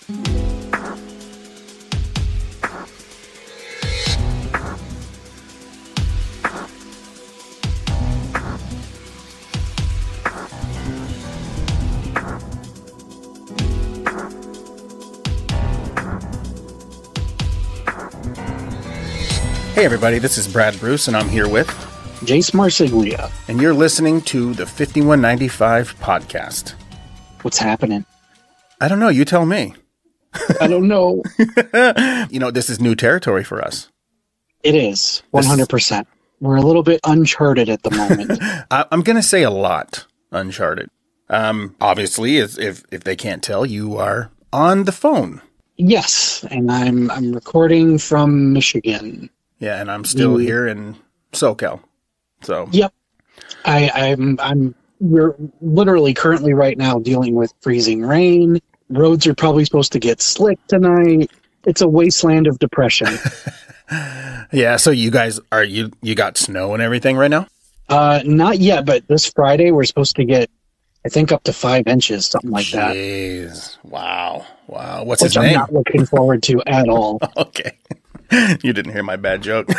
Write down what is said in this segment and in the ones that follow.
Hey everybody, this is Brad Bruce, and I'm here with Jace Marsiglia. And you're listening to the 5195 podcast. What's happening? I don't know, you tell me. I don't know. You know, this is new territory for us. It is, 100%. We're a little bit uncharted at the moment. I'm going to say a lot uncharted. Obviously, if they can't tell, you are on the phone. Yes, and I'm recording from Michigan. Yeah, and I'm still here in SoCal. So yep, we're literally currently right now dealing with freezing rain. Roads are probably supposed to get slick tonight. It's a wasteland of depression. Yeah, so you guys you got snow and everything right now? Not yet, but this Friday we're supposed to get, I think, up to 5 inches, something like that. Jeez, wow. What's his name? Which I'm not looking forward to at all. Okay. You didn't hear my bad joke.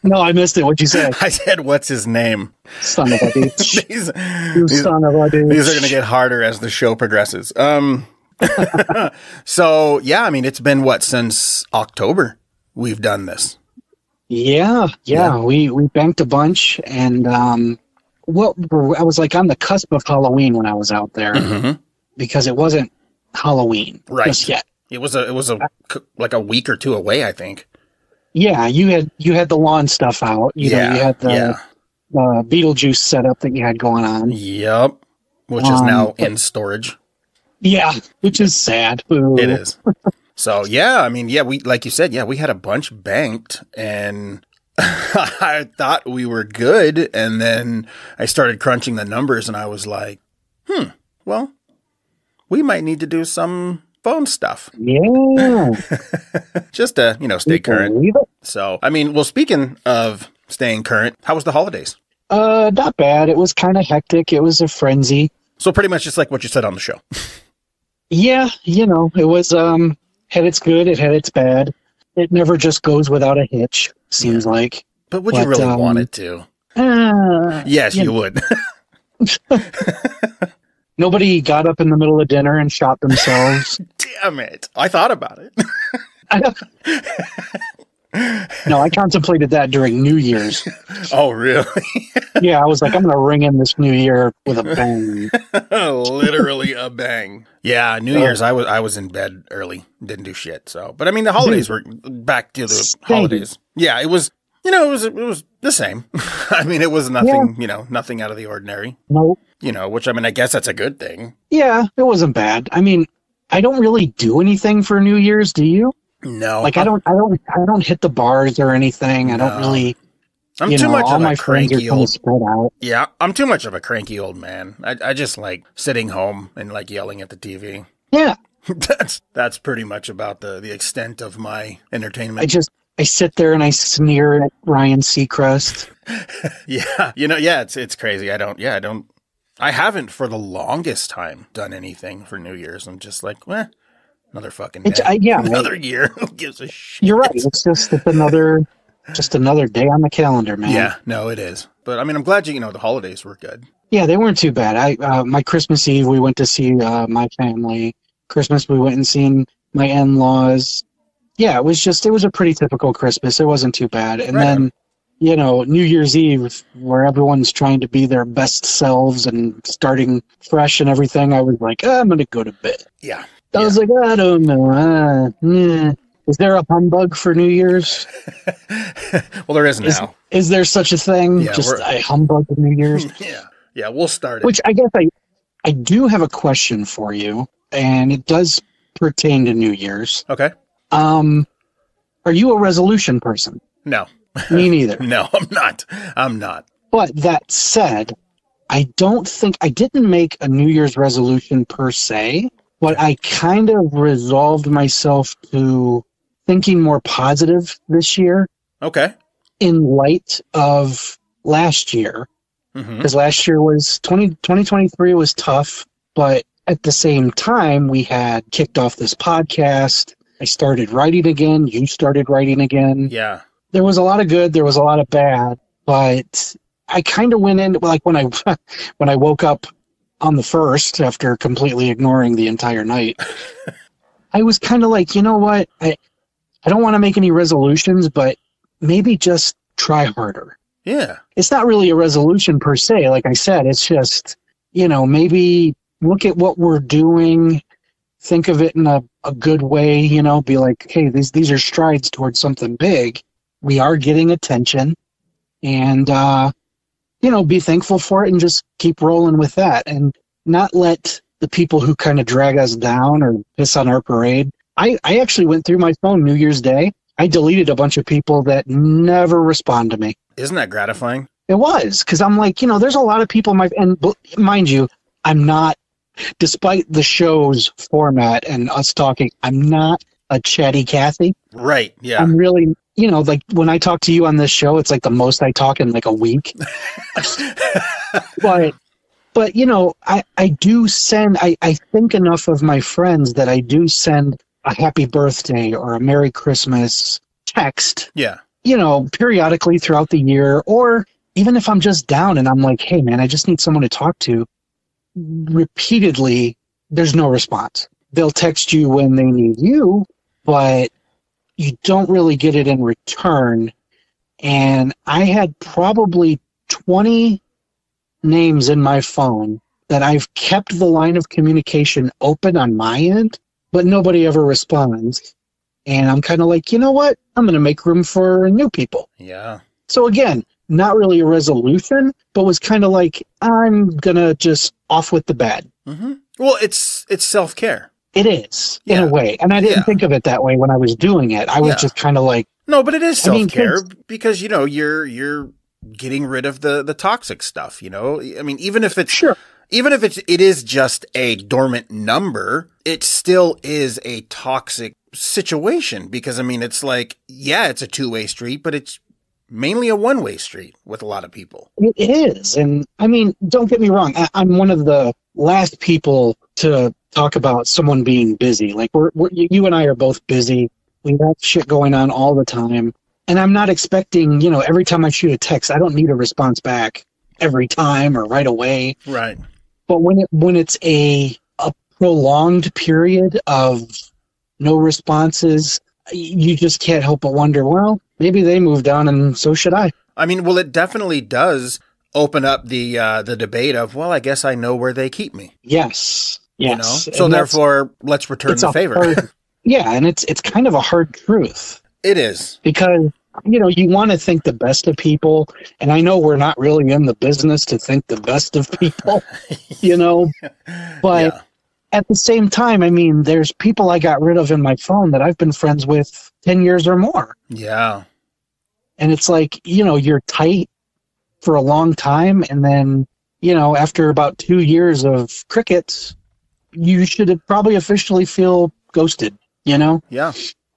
No, I missed it. What'd you say? I said, what's his name? Son of a bitch. Son of a bitch. These are going to get harder as the show progresses. So, yeah, I mean, it's been, since October we've done this? Yeah. We banked a bunch, and I was like on the cusp of Halloween when I was out there, because it wasn't Halloween just yet. It was like a week or two away, I think. Yeah, you had the lawn stuff out. You had the Beetlejuice setup that you had going on. Yep, which is now in storage. Yeah, which is sad. Ooh. It is. So yeah, I mean, we like you said, we had a bunch banked, and I thought we were good, and then I started crunching the numbers, and I was like, well, we might need to do some phone stuff. Yeah. Just to, stay current. So, I mean, well, speaking of staying current, how was the holidays? Not bad. It was kind of hectic. It was a frenzy. So pretty much just like what you said on the show. Yeah, it was, had its good, it had its bad. It never just goes without a hitch, seems like. But would you really want it to? Yes, you would. Nobody got up in the middle of dinner and shot themselves. Damn it. I thought about it. No, I contemplated that during New Year's. Oh, really? Yeah, I was like, I'm going to ring in this New Year with a bang. Literally a bang. Yeah, New Year's, I was in bed early. Didn't do shit. So, but I mean, the holidays were back to the holidays. Yeah, it was, it was the same. I mean, it was nothing, nothing out of the ordinary. Nope. Which, I mean, I guess that's a good thing. Yeah, it wasn't bad. I mean, I don't really do anything for New Year's, do you? No. Like, I don't hit the bars or anything. I don't really. I'm too much of a cranky old. Spread out. Yeah, I'm too much of a cranky old man. I just like sitting home and like yelling at the TV. Yeah. That's pretty much about the extent of my entertainment. I sit there and I sneer at Ryan Seacrest. Yeah. It's crazy. I haven't for the longest time done anything for New Year's. I'm just like, another fucking day. Another year. Who gives a shit? You're right. It's another day on the calendar, man. Yeah, no, it is. But I mean, I'm glad the holidays were good. Yeah, they weren't too bad. My Christmas Eve, we went to see my family. Christmas, we went and seen my in-laws. Yeah, it was a pretty typical Christmas. It wasn't too bad. And then, New Year's Eve, where everyone's trying to be their best selves and starting fresh and everything, I was like, I'm going to go to bed. Yeah. I was like, I don't know. Is there a humbug for New Year's? Well, there is now. Is there such a thing? Yeah, just a humbug of New Year's? Yeah, we'll start it. Which I guess I do have a question for you, and it does pertain to New Year's. Okay. Are you a resolution person? No. Me neither. No, I'm not. But that said, I didn't make a New Year's resolution per se, but I kind of resolved myself to thinking more positive this year. Okay. In light of last year. Because last year was 2023 was tough, but at the same time, we had kicked off this podcast. I started writing again. You started writing again. Yeah. There was a lot of good. There was a lot of bad. But I kind of went in, like when I when I woke up on the 1st after completely ignoring the entire night, I was kind of like, you know what? I don't want to make any resolutions, but maybe just try harder. Yeah. It's not really a resolution per se. Like I said, it's just, maybe look at what we're doing, think of it in a good way, be like, hey, these are strides towards something big. We are getting attention, and, be thankful for it and just keep rolling with that and not let the people who kind of drag us down or piss on our parade. I actually went through my phone New Year's Day. I deleted a bunch of people that never respond to me. Isn't that gratifying? It was, because I'm like, there's a lot of people, and mind you, I'm not, despite the show's format and us talking, I'm not a chatty Cathy. Right, yeah. I'm really, like when I talk to you on this show, it's like the most I talk in like a week. But I do send, I think enough of my friends that I do send a happy birthday or a Merry Christmas text. Yeah. Periodically throughout the year, or even if I'm just down and I'm like, hey man, I just need someone to talk to. Repeatedly, there's no response. They'll text you when they need you, but you don't really get it in return. And I had probably 20 names in my phone that I've kept the line of communication open on my end, but nobody ever responds. And I'm kind of like, you know what? I'm going to make room for new people. Yeah. So again, not really a resolution, but was kind of like, I'm going to just off with the bad. Mm-hmm. Well, it's self-care. It is, in a way. And I didn't think of it that way when I was doing it. I was just kind of like... No, but it is self-care because, you're getting rid of the toxic stuff, I mean, even if it's... Sure. Even if it is just a dormant number, it still is a toxic situation because, I mean, it's like, yeah, it's a two-way street, but it's mainly a one-way street with a lot of people. It is. And, I mean, don't get me wrong. I'm one of the last people to talk about someone being busy. Like, you and I are both busy. We have shit going on all the time. And I'm not expecting, every time I shoot a text, I don't need a response back every time or right away. Right. But when it's a prolonged period of no responses, you just can't help but wonder, well, maybe they moved on and so should I. I mean, well, it definitely does open up the debate of, well, I guess I know where they keep me. Yes. Yes. So therefore, let's return the favor. Yeah, and it's kind of a hard truth. It is. Because, you want to think the best of people, and I know we're not really in the business to think the best of people, but at the same time, I mean, there's people I got rid of in my phone that I've been friends with 10 years or more. Yeah. And it's like, you're tight for a long time, and then, after about 2 years of crickets, you should probably officially feel ghosted, Yeah.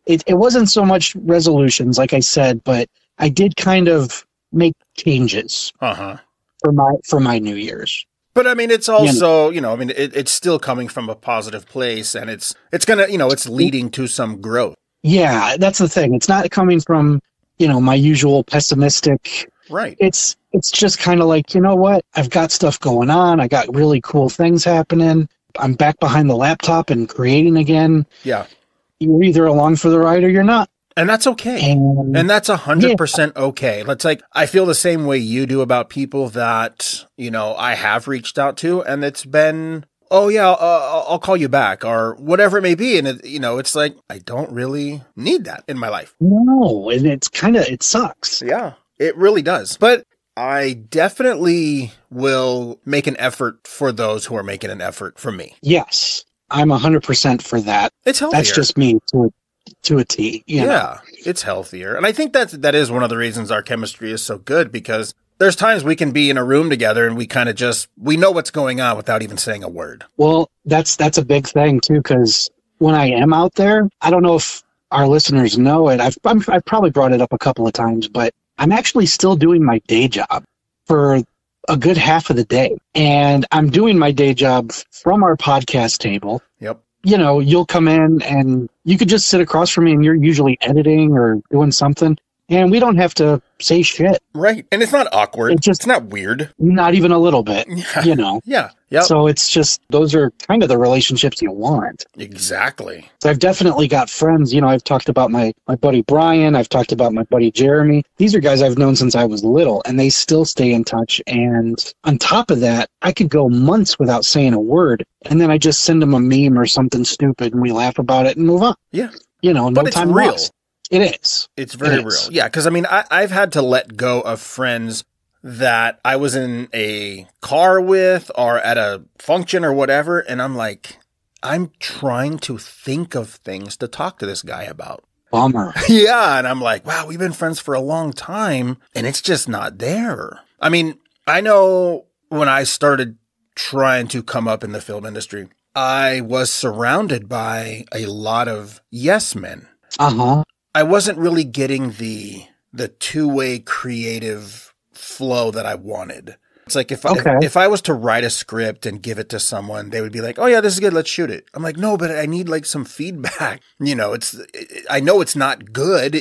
It wasn't so much resolutions, like I said, but I did kind of make changes for my New Year's. But I mean, it's also, it's still coming from a positive place, and it's gonna, it's leading to some growth. Yeah, that's the thing. It's not coming from, my usual pessimistic. Right. It's just kind of like, you know what? I've got stuff going on. I got really cool things happening. I'm back behind the laptop and creating again. Yeah. You're either along for the ride or you're not. And that's okay. And that's 100% okay. It's like, I feel the same way you do about people that, I have reached out to, and it's been, oh yeah, I'll call you back or whatever it may be. And it's like, I don't really need that in my life. No. And it sucks. Yeah, it really does. But I definitely will make an effort for those who are making an effort for me. Yes. I'm 100% for that. It's healthier. That's just me to a T. Yeah, it's healthier. And I think that is one of the reasons our chemistry is so good, because there's times we can be in a room together and we kind of we know what's going on without even saying a word. Well, that's a big thing too, because when I am out there, I don't know if our listeners know it. I've probably brought it up a couple of times, but I'm actually still doing my day job for a good half of the day. And I'm doing my day job from our podcast table. Yep. You know, you'll come in and you could just sit across from me and you're usually editing or doing something. And we don't have to say shit. Right. And it's not awkward. It's not weird. Not even a little bit, you know. Yeah. Yep. So it's just, those are kind of the relationships you want. Exactly. So I've definitely got friends. You know, I've talked about my buddy Brian. I've talked about my buddy Jeremy. These are guys I've known since I was little, and they still stay in touch. And on top of that, I could go months without saying a word. And then I just send them a meme or something stupid, and we laugh about it and move on. Yeah. You know, no but it's time real. lost. It is. It's very real. Yeah, because I mean, I've had to let go of friends that I was in a car with or at a function or whatever, and I'm like, I'm trying to think of things to talk to this guy about. Bummer. Yeah, and I'm like, wow, we've been friends for a long time, and it's just not there. I mean, I know when I started trying to come up in the film industry, I was surrounded by a lot of yes men. Uh-huh. I wasn't really getting the two-way creative flow that I wanted. It's like if I was to write a script and give it to someone, they would be like, "Oh yeah, this is good. Let's shoot it." I'm like, "No, but I need like some feedback." You know, I know it's not good.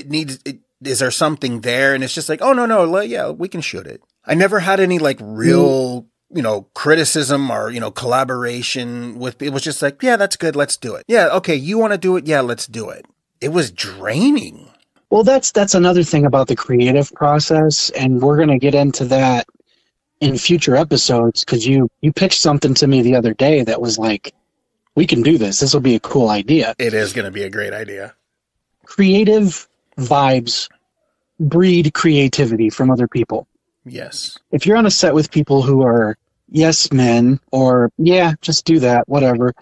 Is there something there? And it's just like, "Oh no, yeah, we can shoot it." I never had any like real, you know, criticism or, you know, collaboration with. It was just like, "Yeah, that's good. Let's do it." Yeah, okay, you want to do it? Yeah, let's do it. It was draining. Well, that's another thing about the creative process, and we're going to get into that in future episodes, because you pitched something to me the other day that was like, we can do this. This will be a cool idea. It is going to be a great idea. Creative vibes breed creativity from other people. Yes. If you're on a set with people who are yes men or, yeah, just do that, whatever,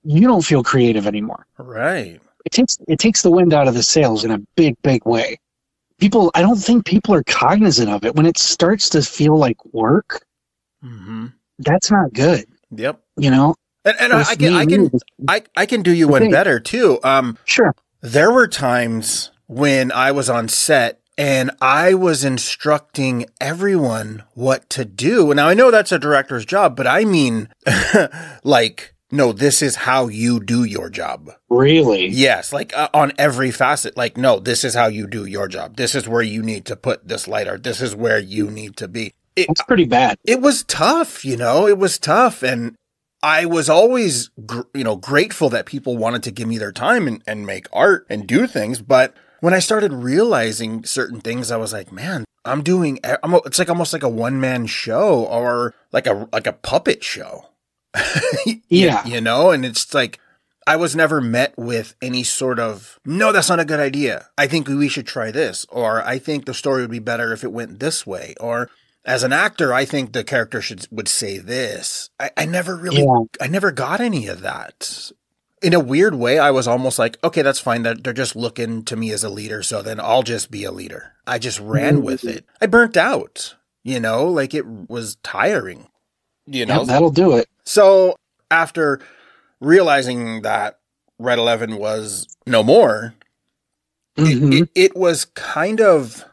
you don't feel creative anymore. Right. It takes the wind out of the sails in a big, big way. I don't think people are cognizant of it. When it starts to feel like work, that's not good. Yep. You know? And I can do you one better too. Sure. There were times when I was on set and I was instructing everyone what to do. Now I know that's a director's job, but I mean like, no, this is how you do your job. Really? Yes, like on every facet. Like, no, this is how you do your job. This is where you need to put this light, or this is where you need to be. It's pretty bad. It was tough, you know. It was tough, and I was always, grateful that people wanted to give me their time and make art and do things. But when I started realizing certain things, I was like, man, it's like almost like a one-man show or like a puppet show. Yeah. You know, and it's like, I was never met with any sort of, no, that's not a good idea. I think we should try this. Or I think the story would be better if it went this way. Or as an actor, I think the character would say this. I never really, I never got any of that. In a weird way, I was almost like, okay, that's fine. That they're just looking to me as a leader. So then I'll just be a leader. I just ran with it. I burnt out, you know, like it was tiring, you know. Yeah, that'll do it. So after realizing that Red 11 was no more, it was kind of,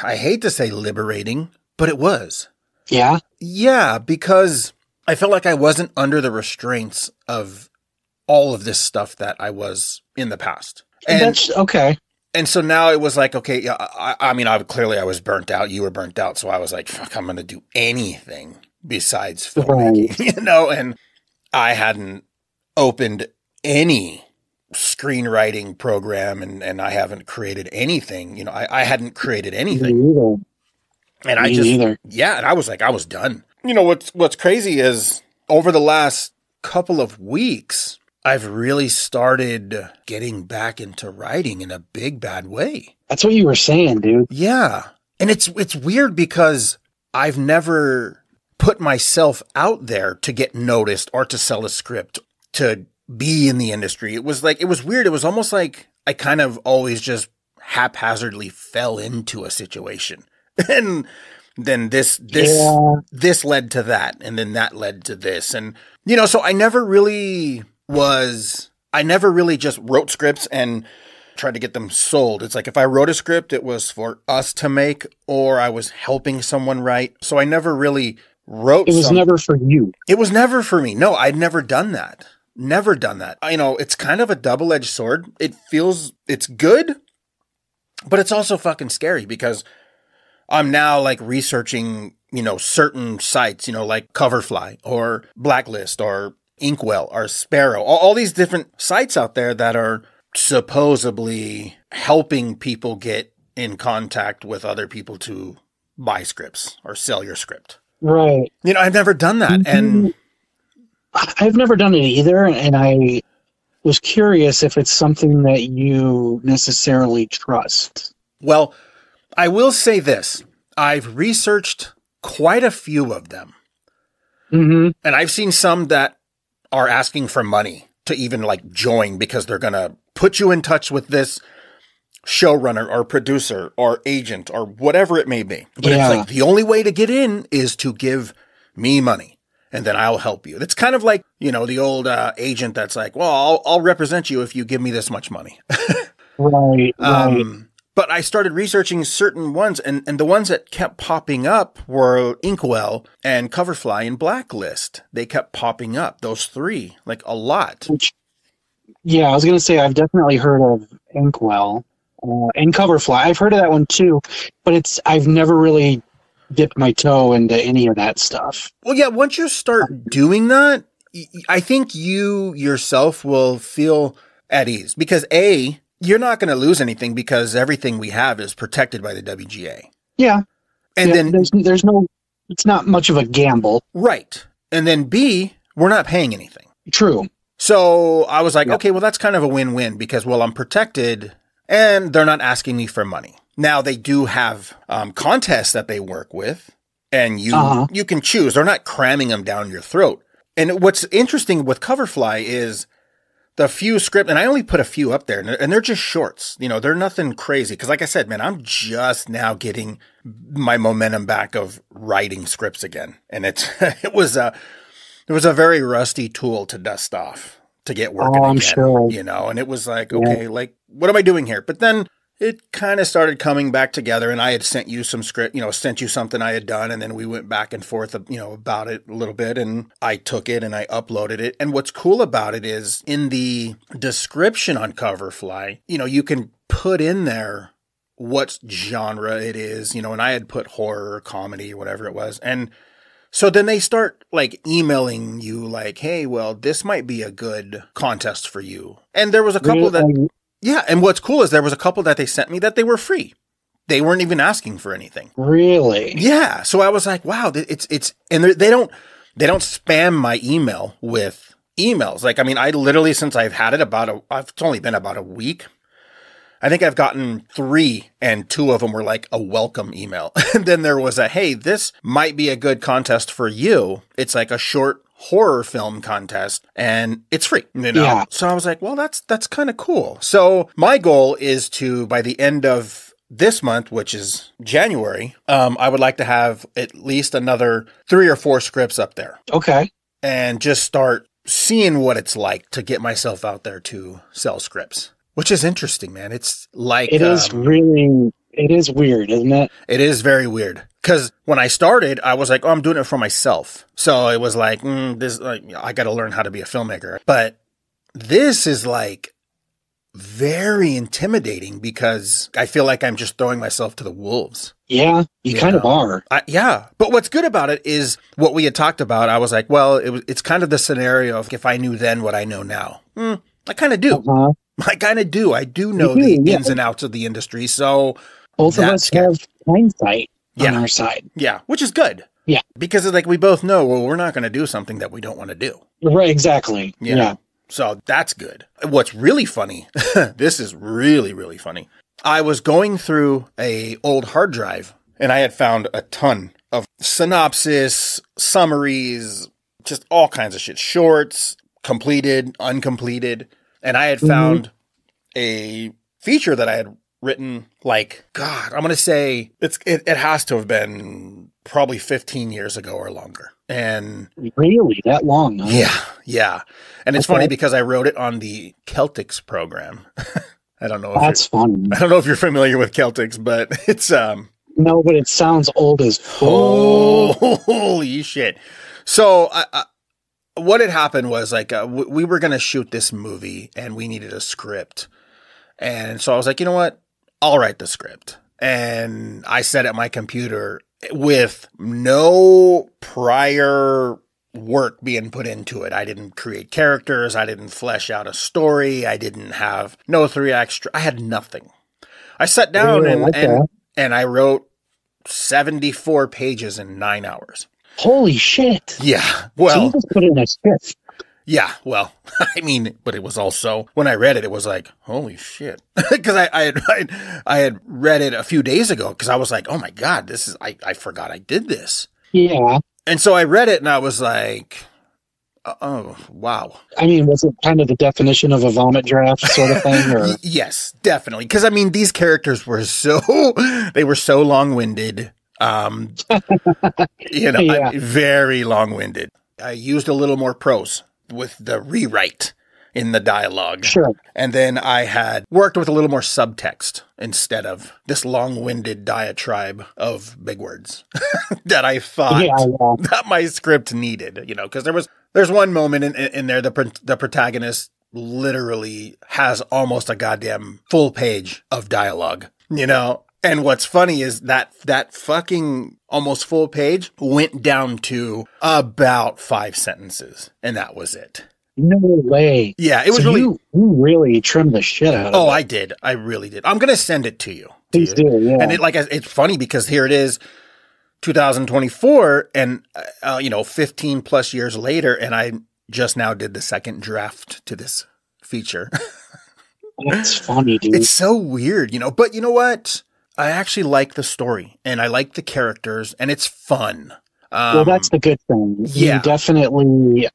I hate to say liberating, but it was. Yeah? Yeah, because I felt like I wasn't under the restraints of all of this stuff that I was in the past. And that's okay. And so now it was like, okay, yeah, I mean, clearly I was burnt out. You were burnt out. So I was like, fuck, I'm going to do anything besides filmmaking, you know, and I hadn't opened any screenwriting program and I haven't created anything, you know, I hadn't created anything. And I just, and I was like, I was done. You know, what's crazy is over the last couple of weeks, I've really started getting back into writing in a big bad way. That's what you were saying, dude. Yeah. And it's weird because I've never put myself out there to get noticed or to sell a script, to be in the industry. It was weird. It was almost like I kind of always just haphazardly fell into a situation. And then this led to that. And then that led to this. And, you know, so I never really just wrote scripts and tried to get them sold. It's like if I wrote a script, it was for us to make, or I was helping someone write. So I never really wrote It was never for you. It was never for me. No, I'd never done that. Never done that. You know, it's kind of a double-edged sword. It's good, but it's also fucking scary because I'm now like researching, you know, certain sites, you know, like Coverfly or Blacklist or Inkwell or Sparrow, all these different sites out there that are supposedly helping people get in contact with other people to buy scripts or sell your script. Right. You know, I've never done that. And I've never done it either. And I was curious if it's something that you necessarily trust. Well, I will say this. I've researched quite a few of them. Mm-hmm. And I've seen some that are asking for money to even like join because they're going to put you in touch with this showrunner or producer or agent or whatever it may be. But it's like the only way to get in is to give me money and then I'll help you. It's kind of like, you know, the old agent that's like, well, I'll represent you if you give me this much money. Right. But I started researching certain ones, and the ones that kept popping up were Inkwell and Coverfly and Blacklist. They kept popping up, those three, like a lot. Yeah, I was going to say I've definitely heard of Inkwell and Coverfly. I've heard of that one too, but I've never really dipped my toe into any of that stuff. Well, yeah, once you start doing that, I think you yourself will feel at ease because you're not going to lose anything because everything we have is protected by the WGA. Yeah. And then there's it's not much of a gamble. Right. And then B, we're not paying anything. True. So I was like, okay, well, that's kind of a win-win because, well, I'm protected and they're not asking me for money. Now they do have contests that they work with and you can choose. They're not cramming them down your throat. And what's interesting with Coverfly is the few script, and I only put a few up there, and they're just shorts. You know, they're nothing crazy. Because like I said, man, I'm just now getting my momentum back of writing scripts again. And it was a very rusty tool to dust off, to get working again. Sure. You know, and it was like, okay, like, what am I doing here? But then it kind of started coming back together, and I had sent you some script, you know, sent you something I had done, and then we went back and forth, you know, about it a little bit, and I took it and I uploaded it. And what's cool about it is in the description on Coverfly, you know, you can put in there what genre it is, you know, and I had put horror or comedy or whatever it was. And so then they start like emailing you like, hey, well, this might be a good contest for you. And there was a couple that... Yeah, and what's cool is there was a couple that they sent me that they were free. They weren't even asking for anything. Really? Yeah. So I was like, wow, and they don't spam my email with emails. Like, I mean, I literally, since I've had it it's only been about a week. I think I've gotten 3 and 2 of them were like a welcome email. And then there was a, hey, this might be a good contest for you. It's like a short horror film contest and it's free, you know? Yeah. So I was like, well, that's kind of cool. So my goal is to, by the end of this month, which is January, I would like to have at least another 3 or 4 scripts up there. Okay. And just start seeing what it's like to get myself out there to sell scripts, which is interesting, man. It's like, it is weird, isn't it? It is very weird. Because when I started, I was like, oh, I'm doing it for myself. So it was like, I got to learn how to be a filmmaker. But this is like very intimidating because I feel like I'm just throwing myself to the wolves. Yeah, you kind of are. Yeah. But what's good about it is what we had talked about. I was like, well, it's kind of the scenario of if I knew then what I know now. I kind of do. Uh-huh. I kind of do. I do know the ins and outs of the industry. So both of us have hindsight. On our side. Yeah, which is good. Yeah. Because it's like we both know, well, we're not going to do something that we don't want to do. Right, exactly. Yeah. So that's good. What's really funny, this is really, really funny. I was going through a old hard drive and I had found a ton of synopsis, summaries, just all kinds of shit. Shorts, completed, uncompleted. And I had found a feature that I had written like, God, I'm going to say it has to have been probably 15 years ago or longer. And really that long? Huh? Yeah. And it's funny because I wrote it on the Celtics program. I don't know. That's funny. I don't know if you're familiar with Celtics, but it's, No, but it sounds old as fuck. Holy shit. So what had happened was like we were going to shoot this movie and we needed a script. And so I was like, you know what? I'll write the script. And I sat at my computer with no prior work being put into it. I didn't create characters. I didn't flesh out a story. I didn't have no 3 acts. I had nothing. I sat down and I wrote 74 pages in 9 hours. Holy shit. Yeah. Well, so you just put it in a script. Yeah. Well, I mean, but it was also, when I read it, it was like, holy shit. Because I had read it a few days ago because I was like, oh my God, I forgot I did this. Yeah. And so I read it and I was like, oh, wow. I mean, was it kind of the definition of a vomit draft sort of thing? Or? Yes, definitely. Because, I mean, these characters were they were so long-winded. Yeah. Very long-winded. I used a little more prose with the rewrite in the dialogue. Sure. And then I had worked with a little more subtext instead of this long-winded diatribe of big words that I thought that my script needed, because there's one moment in there, the protagonist literally has almost a goddamn full page of dialogue, And what's funny is that fucking almost full page went down to about 5 sentences, and that was it. No way. Yeah, it was really... You really trimmed the shit out of it. Oh, I did. I really did. I'm going to send it to you. Please do, yeah. And it's funny because here it is, 2024, and, 15 plus years later, and I just now did the second draft to this feature. That's funny, dude. It's so weird, But you know what? I actually like the story, and I like the characters, and it's fun. Well, that's the good thing. Yeah. You definitely...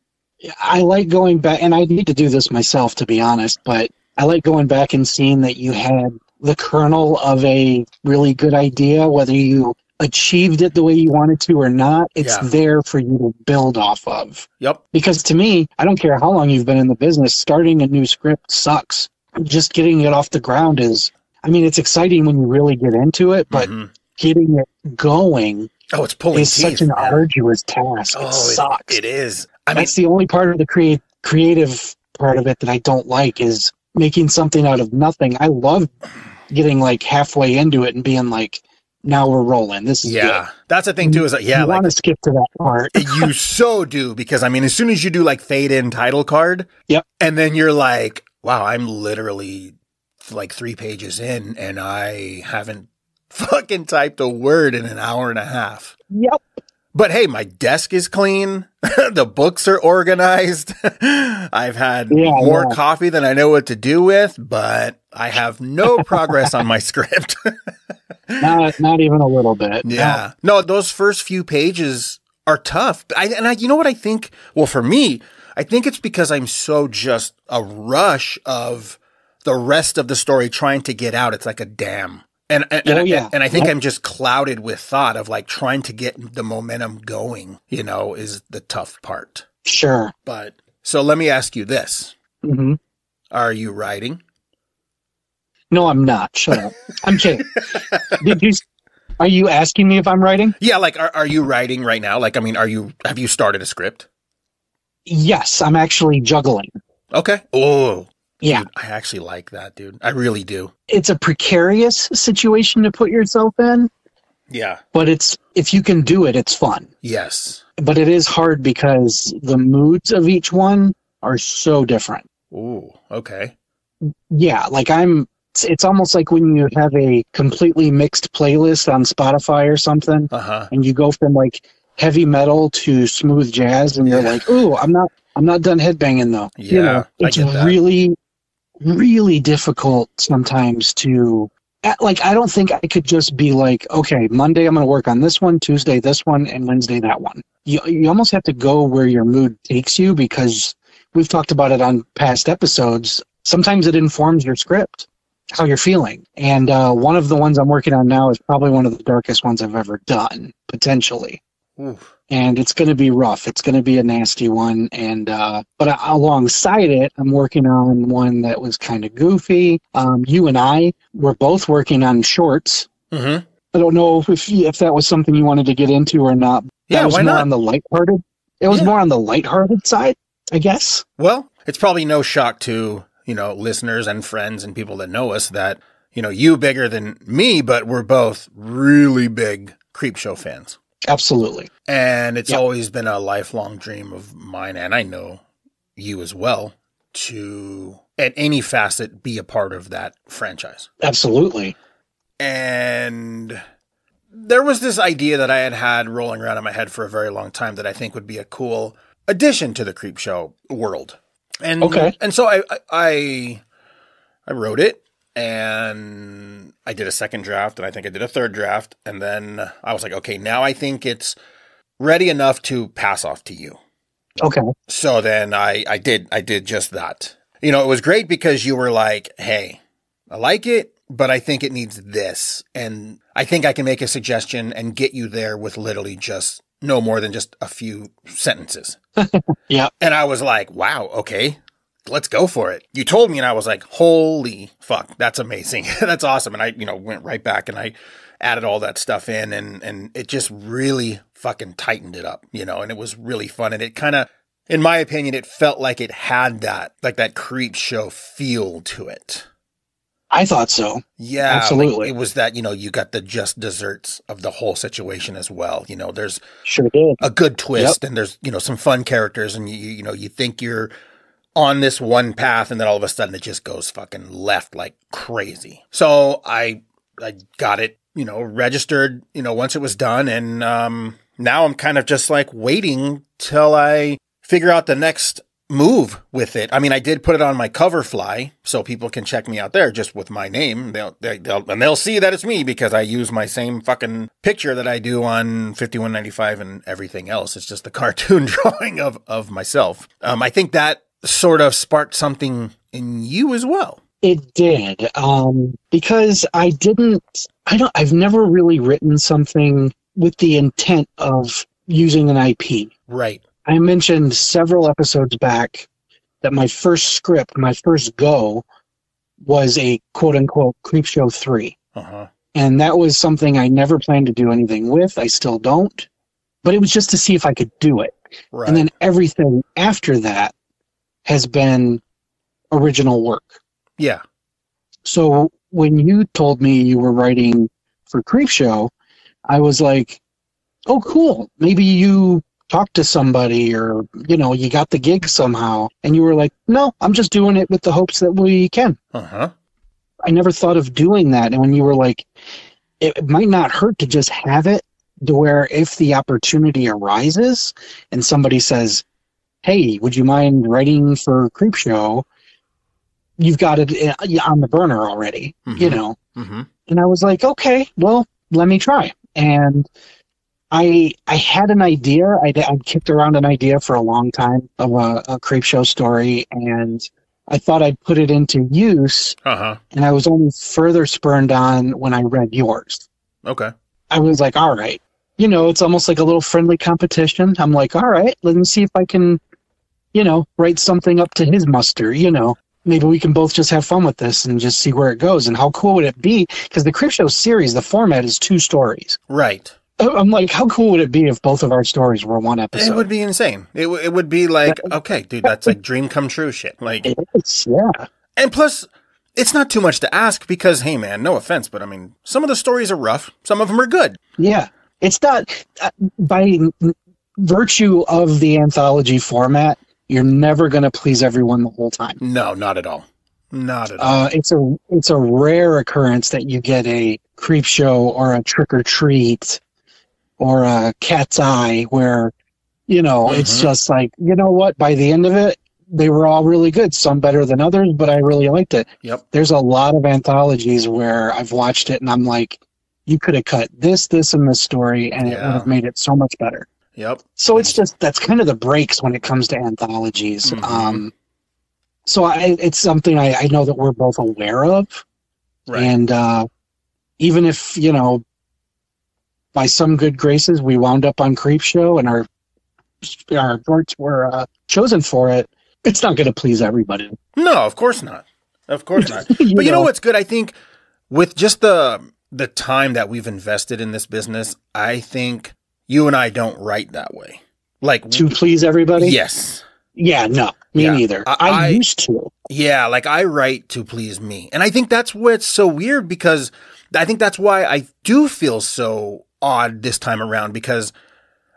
I like going back, and I need to do this myself, to be honest, but I like going back and seeing that you had the kernel of a really good idea, whether you achieved it the way you wanted to or not, it's there for you to build off of. Yep. Because to me, I don't care how long you've been in the business, starting a new script sucks. Just getting it off the ground it's exciting when you really get into it, but getting it going it's pulling is teeth, such an man. arduous task. It sucks. It is. That's the only part of the creative part of it that I don't like is making something out of nothing. I love getting like halfway into it and being like, now we're rolling. This is good. That's the thing too. Is that you want to skip to that part. You so do, because as soon as you do like fade in title card, and then you're like, wow, I'm literally like 3 pages in, and I haven't fucking typed a word in an hour and a half. Yep. But hey, my desk is clean. The books are organized. I've had more coffee than I know what to do with, but I have no progress on my script. Not even a little bit. Yeah. No, those first few pages are tough. You know what I think? Well, for me, I think it's because I'm so just a rush of the rest of the story trying to get out. It's like a dam. And I think I'm just clouded with thought of like trying to get the momentum going, is the tough part. Sure. But so let me ask you this. Mm-hmm. Are you writing? No, I'm not. Shut up. I'm kidding. Are you asking me if I'm writing? Yeah. Like, are you writing right now? Like, have you started a script? Yes, I'm actually juggling. Okay. Oh, yeah. Dude, I actually like that, dude. I really do. It's a precarious situation to put yourself in. Yeah. But if you can do it, it's fun. Yes. But it is hard because the moods of each one are so different. Ooh, okay. Yeah, like it's almost like when you have a completely mixed playlist on Spotify or something, and you go from like heavy metal to smooth jazz, and you're like, ooh, I'm not done headbanging though. Yeah, it's really, really difficult sometimes to, like, I don't think I could just be like, okay, Monday I'm going to work on this one, Tuesday this one, and Wednesday that one. You almost have to go where your mood takes you, because we've talked about it on past episodes. Sometimes it informs your script, how you're feeling. And one of the ones I'm working on now is probably one of the darkest ones I've ever done, potentially. Oof. And it's going to be rough. It's going to be a nasty one. And but alongside it, I'm working on one that was kind of goofy. You and I were both working on shorts. Mm-hmm. I don't know if that was something you wanted to get into or not. Yeah, that was why more not? on the lighthearted. It was more on the lighthearted side, I guess. Well, it's probably no shock to, listeners and friends and people that know us that, you bigger than me, but we're both really big Creepshow fans. Absolutely. And it's always been a lifelong dream of mine, and I know you as well, to, at any facet, be a part of that franchise. Absolutely. And there was this idea that I had rolling around in my head for a very long time that I think would be a cool addition to the Creepshow world. And and so I wrote it, and I did a second draft, and I think I did a third draft, and then I was like, okay, now I think it's ready enough to pass off to you. Okay. So then I did just that. It was great because you were like, hey, I like it, but I think it needs this. And I think I can make a suggestion and get you there with literally just no more than just a few sentences. Yeah. And I was like, wow, okay, let's go for it. You told me and I was like, holy fuck, that's amazing. That's awesome. And I, went right back and I added all that stuff in and it just really fucking tightened it up, and it was really fun. And it kind of, in my opinion, it felt like it had that Creepshow feel to it. I thought so. Yeah, absolutely. It was that, you got the just desserts of the whole situation as well. There's sure did. a good twist and there's, some fun characters and you think you're on this one path and then all of a sudden it just goes fucking left like crazy. So I got it, registered, once it was done. And now I'm kind of just like waiting till I figure out the next move with it. I mean, I did put it on my cover fly so people can check me out there just with my name. They'll see that it's me because I use my same fucking picture that I do on 5195 and everything else. It's just the cartoon drawing of myself. I think that sort of sparked something in you as well. It did. Because I've never really written something with the intent of using an IP. Right. I mentioned several episodes back that my first script, my first go, was a quote-unquote Creepshow 3. Uh-huh. And that was something I never planned to do anything with. I still don't. But it was just to see if I could do it. Right. And then everything after that has been original work. Yeah. So when you told me you were writing for Creepshow, I was like, oh, cool. Maybe you talked to somebody or, you got the gig somehow. And you were like, no, I'm just doing it with the hopes that we can. Uh-huh. I never thought of doing that. And when you were like, it might not hurt to just have it to where if the opportunity arises and somebody says, hey, would you mind writing for Creepshow? You've got it on the burner already, Mm-hmm. And I was like, okay, well, let me try. And I had an idea. I'd kicked around an idea for a long time of a Creepshow story, and I thought I'd put it into use. Uh-huh. And I was only further spurned on when I read yours. Okay. I was like, all right. It's almost like a little friendly competition. I'm like, all right, let me see if I can, write something up to his muster, Maybe we can both just have fun with this and just see where it goes. And how cool would it be? Because the Creepshow series, the format is 2 stories. Right. I'm like, how cool would it be if both of our stories were one episode? It would be insane. It would be like, okay, dude, that's like dream come true shit. Like, it is, yeah. And plus, it's not too much to ask because, hey, man, no offense, but I mean, some of the stories are rough. Some of them are good. Yeah. It's not, by virtue of the anthology format, you're never going to please everyone the whole time. No, not at all. Not at all. It's a rare occurrence that you get a Creepshow or a Trick or Treat or a Cat's Eye where, it's just like, you know what? By the end of it, they were all really good. Some better than others, but I really liked it. Yep. There's a lot of anthologies where I've watched it and I'm like, you could have cut this, and this story, and it would have made it so much better. Yep. So it's just, that's kind of the breaks when it comes to anthologies. Mm-hmm. So it's something I know that we're both aware of. Right. And even if, by some good graces, we wound up on Creepshow and our shorts were chosen for it, it's not going to please everybody. No, of course not. Of course not. But you know what's good? I think with just the the time that we've invested in this business, I think you and I don't write that way. Like to please everybody? Yes. Yeah, no, me neither. I used to. Yeah, like I write to please me. And I think that's what's so weird, because I think that's why I do feel so odd this time around, because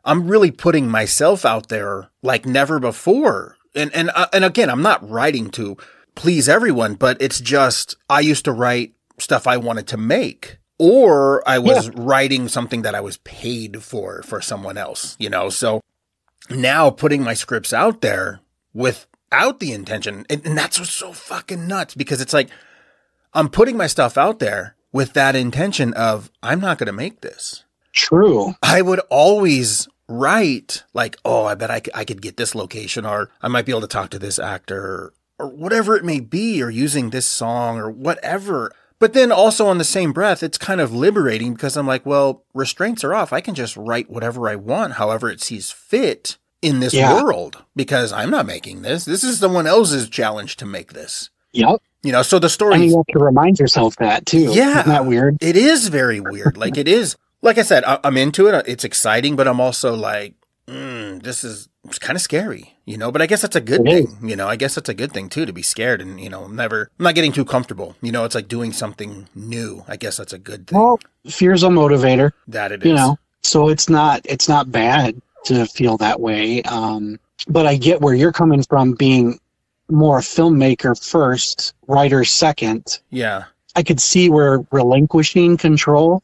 I'm really putting myself out there like never before. And again, I'm not writing to please everyone, but it's just I used to write stuff I wanted to make, or I was writing something that I was paid for someone else, you know? So now putting my scripts out there without the intention, and that's what's so fucking nuts, because it's like I'm putting my stuff out there with that intention of I'm not going to make this. True. I would always write like, oh, I bet I could get this location, or I might be able to talk to this actor, or whatever it may be, or using this song or whatever. But then also on the same breath, it's kind of liberating, because I'm like, well, restraints are off. I can just write whatever I want, however it sees fit in this world, because I'm not making this. This is someone else's challenge to make this. Yep. You know, so the story. And you have to remind yourself that too. Yeah. Isn't that weird? It is very weird. Like it is. Like I said, I'm into it. It's exciting, but I'm also like, it's kind of scary, you know, but I guess that's a good thing. You know, I guess that's a good thing too, to be scared and, you know, I'm not getting too comfortable. You know, it's like doing something new. I guess that's a good thing. Well, fear's a motivator. That it is. You know, so it's not bad to feel that way. But I get where you're coming from, being more a filmmaker first, writer second. Yeah. I could see where relinquishing control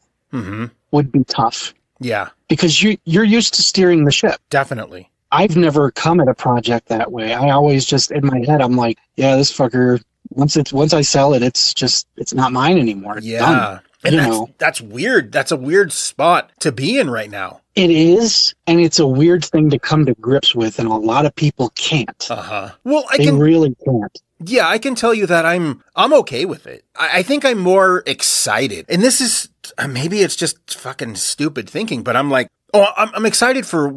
would be tough. Yeah. Because you're used to steering the ship. Definitely. I've never come at a project that way. I always just, in my head, I'm like, yeah, this fucker, once I sell it, it's not mine anymore. It's done. And that's weird. That's a weird spot to be in right now. It is, and it's a weird thing to come to grips with, and a lot of people can't. Well, they really can't. Yeah, I can tell you that I'm okay with it. I think I'm more excited. And this is, maybe it's just fucking stupid thinking, but I'm like, I'm excited for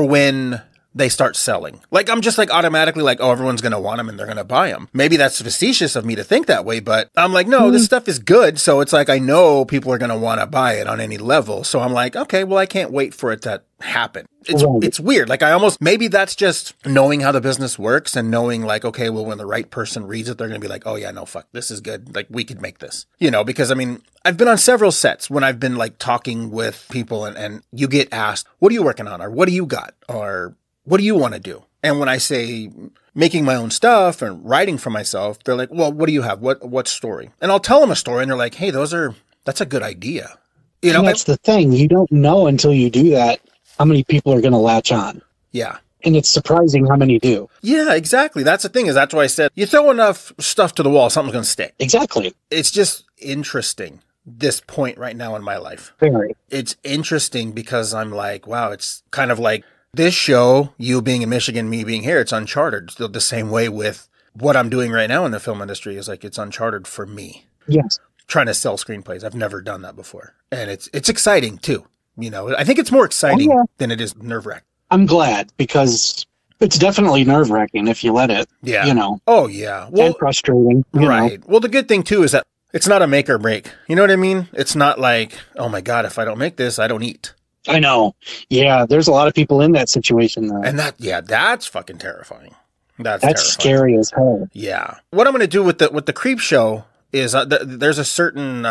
when they start selling. Like, I'm just like automatically like, oh, everyone's going to want them and they're going to buy them. Maybe that's facetious of me to think that way, but I'm like, no, this stuff is good. So it's like, I know people are going to want to buy it on any level. So I'm like, okay, well, I can't wait for it to happen. It's weird. Like maybe that's just knowing how the business works and knowing like, okay, well, when the right person reads it, they're going to be like, oh yeah, no, fuck, this is good. Like we could make this, you know, because I mean, I've been on several sets when I've been like talking with people and you get asked, what are you working on? Or what do you got? Or what do you want to do? And when I say making my own stuff and writing for myself, they're like, well, what do you have? What story? And I'll tell them a story and they're like, hey, that's a good idea. You know, and that's the thing. You don't know until you do that how many people are going to latch on. Yeah. And it's surprising how many do. Yeah, exactly. That's the thing, is that's why I said you throw enough stuff to the wall, something's going to stick. Exactly. It's just interesting, this point right now in my life. Very. It's interesting because I'm like, wow, it's kind of like this show, you being in Michigan, me being here, it's uncharted. Still the same way with what I'm doing right now in the film industry is like, it's uncharted for me. Yes. Trying to sell screenplays. I've never done that before. And it's exciting too. You know, I think it's more exciting than it is nerve-wracking. I'm glad, because it's definitely nerve-wracking if you let it. Yeah. You know. Oh, yeah. Well, and frustrating. Right. Well, the good thing, too, is that it's not a make or break. You know what I mean? It's not like, oh, my God, if I don't make this, I don't eat. I know. Yeah, there's a lot of people in that situation, though. And that's fucking terrifying. That's terrifying. Scary as hell. Yeah. What I'm going to do with the Creepshow is there's a certain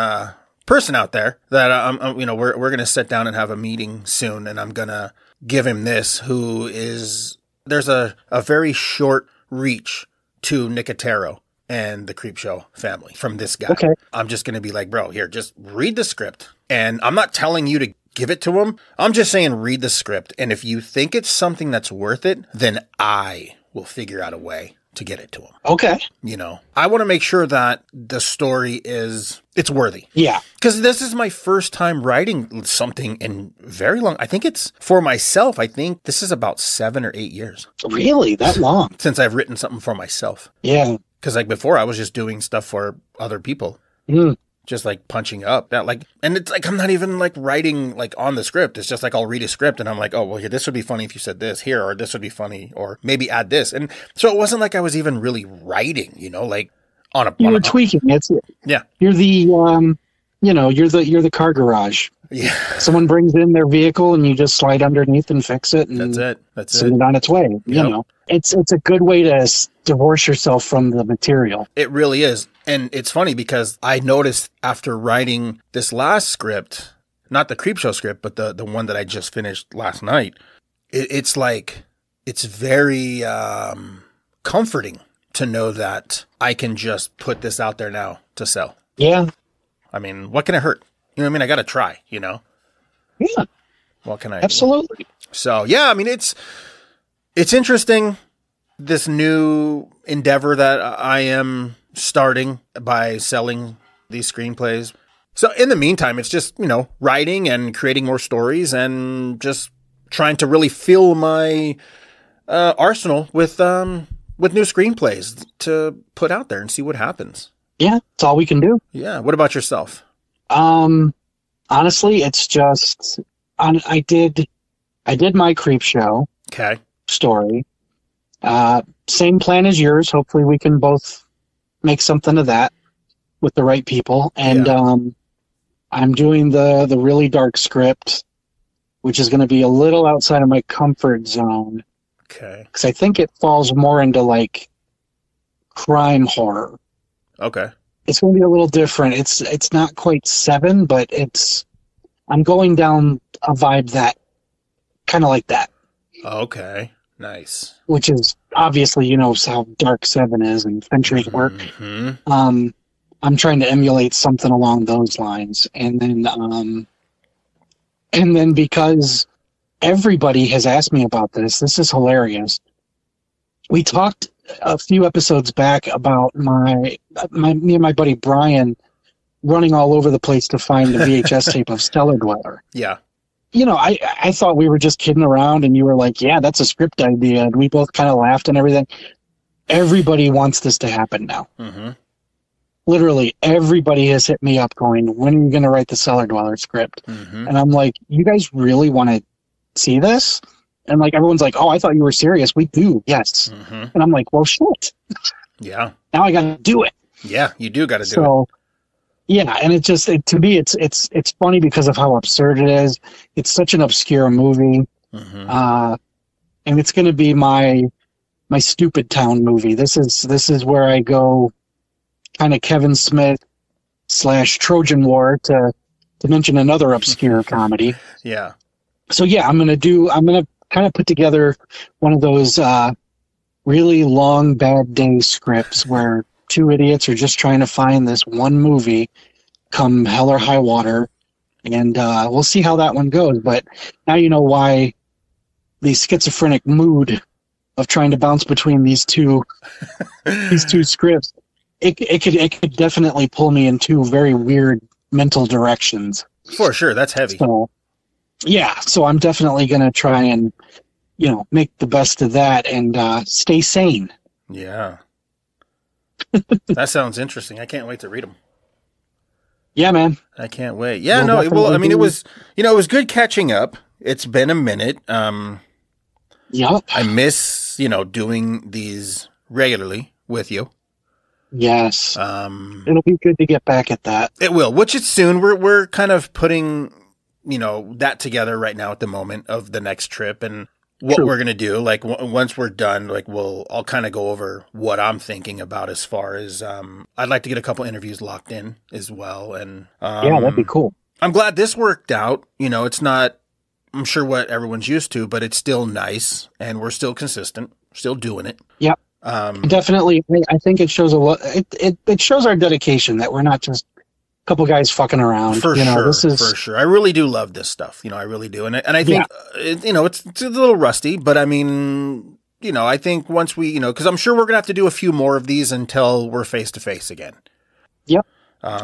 person out there that we're going to sit down and have a meeting soon, and I'm going to give him this, who is, there's a very short reach to Nicotero and the Creepshow family from this guy. Okay. I'm just going to be like, bro, here, just read the script. And I'm not telling you to give it to him. I'm just saying, read the script. And if you think it's something that's worth it, then I will figure out a way to get it to him. Okay. You know, I want to make sure that the story it's worthy. Yeah. Because this is my first time writing something in very long. I think it's for myself. I think this is about 7 or 8 years. Really? That long? Since I've written something for myself. Yeah. Because like before I was just doing stuff for other people. Just like punching up that and it's like, I'm not even like writing like on the script. It's just like, I'll read a script and I'm like, oh, well, here, this would be funny if you said this here, or this would be funny, or maybe add this. And so it wasn't like I was even really writing, you know, like on a, you were tweaking. It's yeah. You're the, you're the car garage. Yeah. Someone brings in their vehicle and you just slide underneath and fix it. And That's send it on its way. Yep. It's a good way to divorce yourself from the material. It really is. And it's funny because I noticed after writing this last script, not the Creepshow script, but the one that I just finished last night, it's like, it's very comforting to know that I can just put this out there now to sell. Yeah. I mean, what can it hurt? You know what I mean? I got to try, Yeah. What can I? Absolutely. So, yeah, I mean, it's interesting, this new endeavor that I am starting by selling these screenplays. So in the meantime, it's just, writing and creating more stories and just trying to really fill my arsenal with new screenplays to put out there and see what happens. Yeah, it's all we can do. Yeah. What about yourself? Honestly, it's just I did my Creepshow story. Same plan as yours. Hopefully we can both make something of that with the right people. And I'm doing the really dark script, which is going to be a little outside of my comfort zone. Okay. Because I think it falls more into like crime horror. Okay. It's going to be a little different. It's not quite 7, but I'm going down a vibe that kind of like that. Okay. Nice. Which is obviously, how dark 7 is and Fincher's work. Mm-hmm. I'm trying to emulate something along those lines. And then because everybody has asked me about this is hilarious. We talked a few episodes back about me and my buddy Brian running all over the place to find the VHS tape of Stellar Dweller. Yeah. I thought we were just kidding around, and you were like, yeah, that's a script idea. And we both kind of laughed and everything. Everybody wants this to happen now. Mm-hmm. Literally, everybody has hit me up going, when are you going to write the Cellar Dweller script? Mm-hmm. And I'm like, you guys really want to see this? And like, everyone's like, oh, I thought you were serious. We do. Yes. Mm-hmm. And I'm like, well, shit. Yeah. Now I got to do it. Yeah, you do got to do it. Yeah, and to me, it's funny because of how absurd it is. It's such an obscure movie, and it's going to be my stupid town movie. This is where I go, kind of Kevin Smith / Trojan War to mention another obscure comedy. Yeah. So yeah, I'm gonna kind of put together one of those really long bad day scripts where 2 idiots are just trying to find this one movie come hell or high water, and we'll see how that one goes. But now you know why the schizophrenic mood of trying to bounce between these two scripts. It could definitely pull me in 2 very weird mental directions. For sure, that's heavy. So, yeah, so I'm definitely gonna try and make the best of that and stay sane. Yeah. That sounds interesting. I can't wait to read them. Yeah, man. I can't wait. Yeah, it was, it was good catching up. It's been a minute. Yep. I miss, doing these regularly with you. Yes. It'll be good to get back at that. It will, which is soon. We're kind of putting, that together right now at the moment of the next trip and what we're going to do. Like once we're done, like I'll kind of go over what I'm thinking about as far as, I'd like to get a couple interviews locked in as well. And, yeah, that'd be cool. I'm glad this worked out. It's not, I'm sure what everyone's used to, but it's still nice and we're still consistent, still doing it. Yep. Definitely. I think it shows a lot. It shows our dedication that we're not just a couple guys fucking around. For sure. I really do love this stuff. I really do. And I think, it's a little rusty, but I mean, I think once we, because I'm sure we're going to have to do a few more of these until we're face to face again. Yep.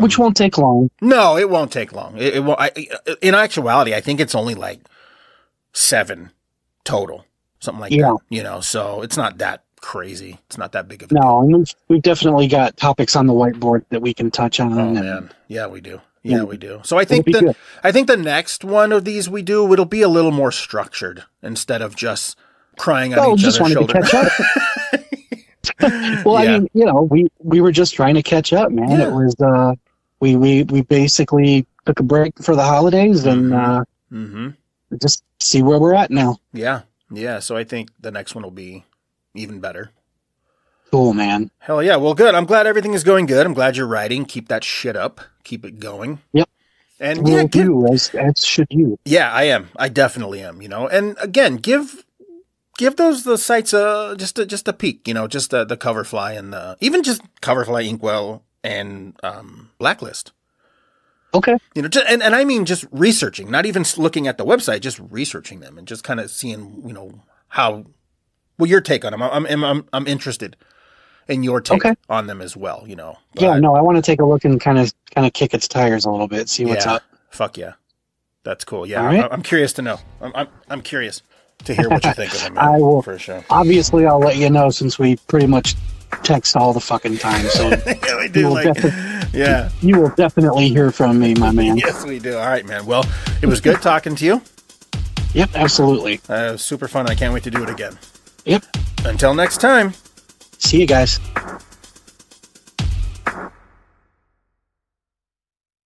Which won't take long. No, it won't take long. It won't. In actuality, I think it's only like 7 total, something like that. So it's not that crazy. It's not that big of a deal. No, and we've definitely got topics on the whiteboard that we can touch on. Oh man, yeah, we do. Yeah, we do. So I think the next one of these we do, it'll be a little more structured instead of just crying on each other's shoulder. To catch up. Well, yeah. I mean, we were just trying to catch up, man. Yeah. we basically took a break for the holidays and just see where we're at now. Yeah. Yeah. So I think the next one will be even better. Cool, man. Hell yeah. Well, good. I'm glad everything is going good. I'm glad you're writing. Keep that shit up. Keep it going. Yep. And will do, as should you. Yeah, I am. I definitely am, you know. And again, give the sites just a peek, you know, just the Coverfly and even just Coverfly, Inkwell, and Blacklist. Okay. You know, and I mean just researching, not even looking at the website, just researching them and just kind of seeing, you know, your take on them. I'm interested in your take on them as well, you know. But, yeah, no, I want to take a look and kind of kick its tires a little bit, see what's up. Fuck yeah. That's cool. Yeah. Right. I'm curious to know. I'm curious to hear what you think of them. Man, I will, for sure. Obviously, I'll let you know since we pretty much text all the fucking time. So yeah, we do. You will definitely hear from me, my man. Yes, we do. All right, man. Well, it was good talking to you. Yep, absolutely. It was super fun. I can't wait to do it again. Yep. Until next time. See you guys.